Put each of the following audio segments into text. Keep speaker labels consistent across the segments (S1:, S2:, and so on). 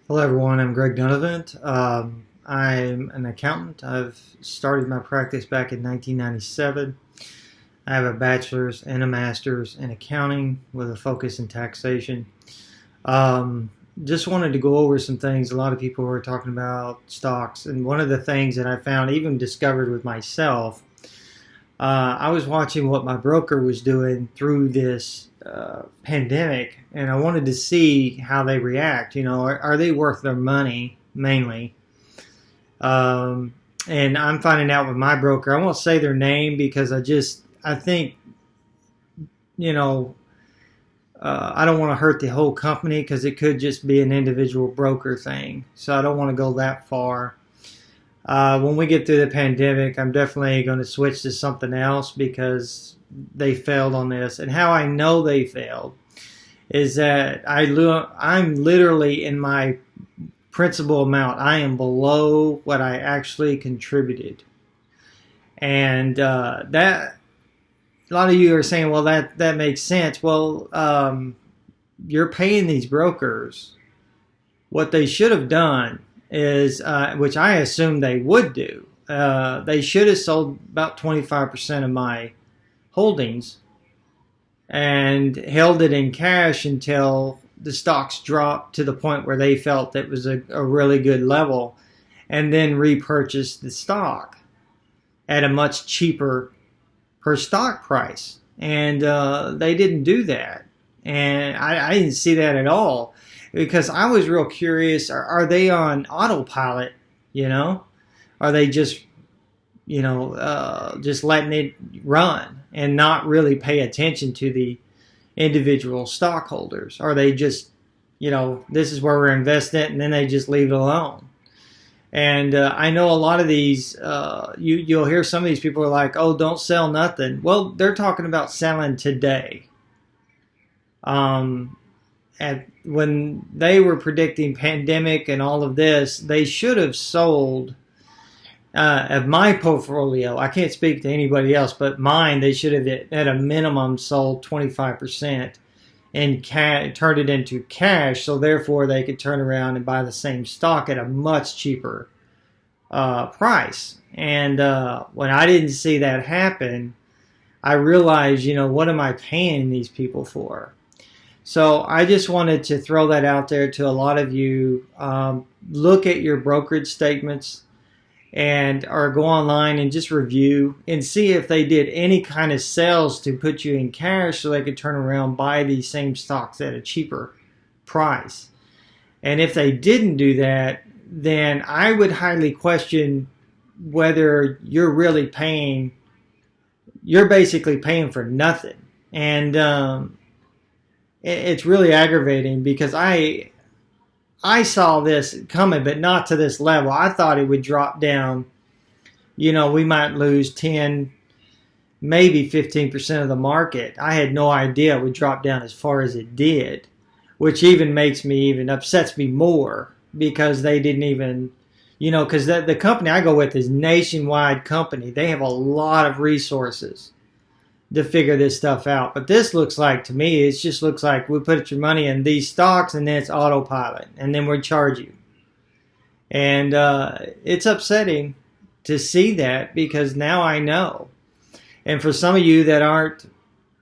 S1: Hello everyone, I'm Greg Donovan. I'm an accountant. I've started my practice back in 1997. I have a bachelor's and a master's in accounting with a focus in taxation. Um, just wanted to go over some things. A lot of people were talking about stocks, and one of the things that I found, even discovered with myself, I was watching what my broker was doing through this pandemic, and I wanted to see how they react. You know, are they worth their money mainly? And I'm finding out with my broker. I won't say their name because I think, you know, I don't want to hurt the whole company because it could just be an individual broker thing. So I don't want to go that far. When we get through the pandemic, I'm definitely going to switch to something else because they failed on this. And how I know they failed is that I'm literally in my principal amount. I am below what I actually contributed. And that a lot of you are saying, well, that makes sense. Well, you're paying these brokers. What they should have done is, which I assume they would do, they should have sold about 25% of my holdings and held it in cash until the stocks dropped to the point where they felt that was a really good level, and then repurchased the stock at a much cheaper per stock price. And they didn't do that. And I didn't see that at all because I was real curious. Are they on autopilot? You know, are they just, just letting it run and not really pay attention to the individual stockholders? Are they just, this is where we're investing it, and then they just leave it alone? And I know a lot of these, you'll hear some of these people are like, oh, don't sell nothing. Well, they're talking about selling today. When they were predicting pandemic and all of this, they should have sold, of my portfolio, I can't speak to anybody else, but mine, they should have at a minimum sold 25% and turned it into cash, so therefore they could turn around and buy the same stock at a much cheaper price. And when I didn't see that happen, I realized, what am I paying these people for? So I just wanted to throw that out there to a lot of you. Look at your brokerage statements or go online and just review and see if they did any kind of sales to put you in cash so they could turn around and buy these same stocks at a cheaper price. And if they didn't do that, then I would highly question whether you're basically paying for nothing. And it's really aggravating because I saw this coming, but not to this level. I thought it would drop down. We might lose 10, maybe 15% of the market. I had no idea it would drop down as far as it did, which even upsets me more because they didn't even, because the company I go with is nationwide company. They have a lot of resources to figure this stuff out. But this looks like, to me, it just looks like we put your money in these stocks and then it's autopilot and then we charge you. And it's upsetting to see that because now I know. And for some of you that aren't,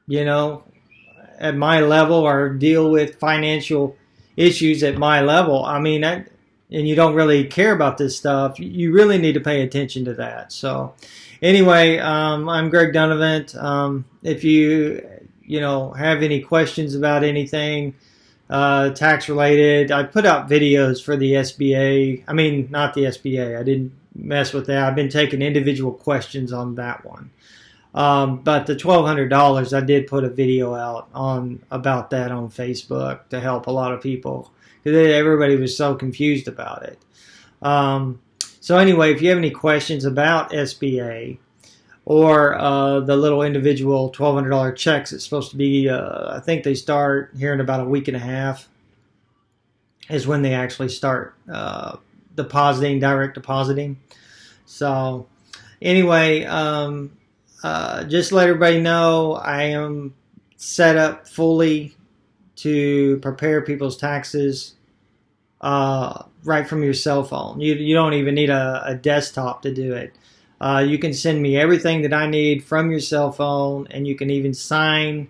S1: at my level or deal with financial issues at my level, and you don't really care about this stuff, you really need to pay attention to that. So anyway, I'm Greg Donovan. If you have any questions about anything tax related, I put out videos for the SBA. Not the SBA. I didn't mess with that. I've been taking individual questions on that one. But the $1,200, I did put a video out about that on Facebook to help a lot of people because everybody was so confused about it. So anyway, if you have any questions about SBA or the little individual $1,200 checks, it's supposed to be, I think they start here in about a week and a half is when they actually start direct depositing. So anyway, just let everybody know I am set up fully to prepare people's taxes right from your cell phone. You don't even need a desktop to do it. You can send me everything that I need from your cell phone, and you can even sign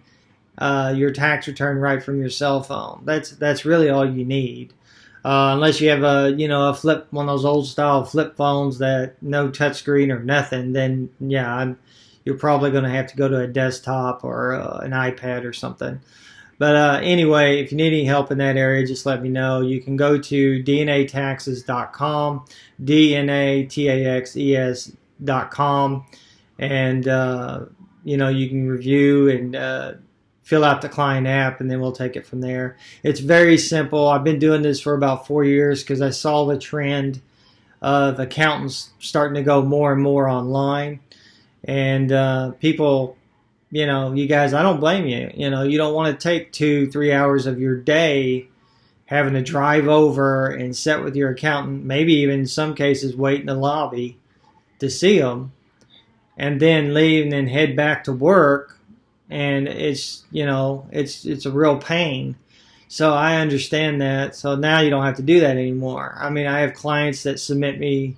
S1: your tax return right from your cell phone. That's really all you need. Unless you have a flip, one of those old style flip phones that no touchscreen or nothing, then yeah, you're probably going to have to go to a desktop or an iPad or something. But anyway, if you need any help in that area, just let me know. You can go to dnataxes.com, dnataxes.com, and you can review and fill out the client app, and then we'll take it from there. It's very simple. I've been doing this for about 4 years because I saw the trend of accountants starting to go more and more online, and people, you guys, I don't blame you. You don't want to take 2-3 hours of your day having to drive over and sit with your accountant, maybe even in some cases wait in the lobby to see them, and then leave and then head back to work. And it's a real pain. So I understand that. So now you don't have to do that anymore. I mean, I have clients that submit me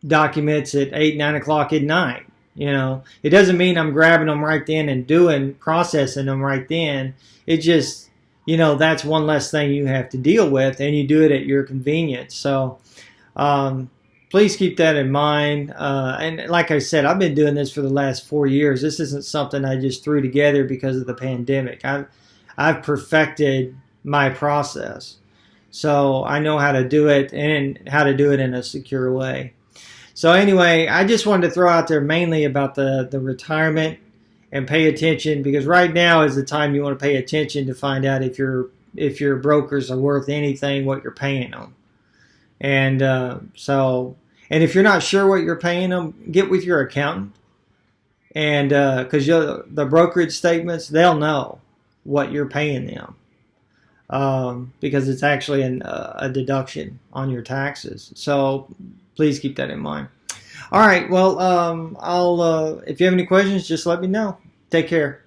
S1: documents at 8-9 o'clock at night. It doesn't mean I'm grabbing them right then and processing them right then. It just, that's one less thing you have to deal with, and you do it at your convenience. So please keep that in mind. And like I said, I've been doing this for the last 4 years. This isn't something I just threw together because of the pandemic. I've perfected my process. So I know how to do it and how to do it in a secure way. So anyway, I just wanted to throw out there mainly about the retirement and pay attention, because right now is the time you want to pay attention to find out if your brokers are worth anything what you're paying them. And and if you're not sure what you're paying them, get with your accountant, and because the brokerage statements, they'll know what you're paying them, because it's actually a deduction on your taxes. So please keep that in mind. All right. Well, if you have any questions, just let me know. Take care.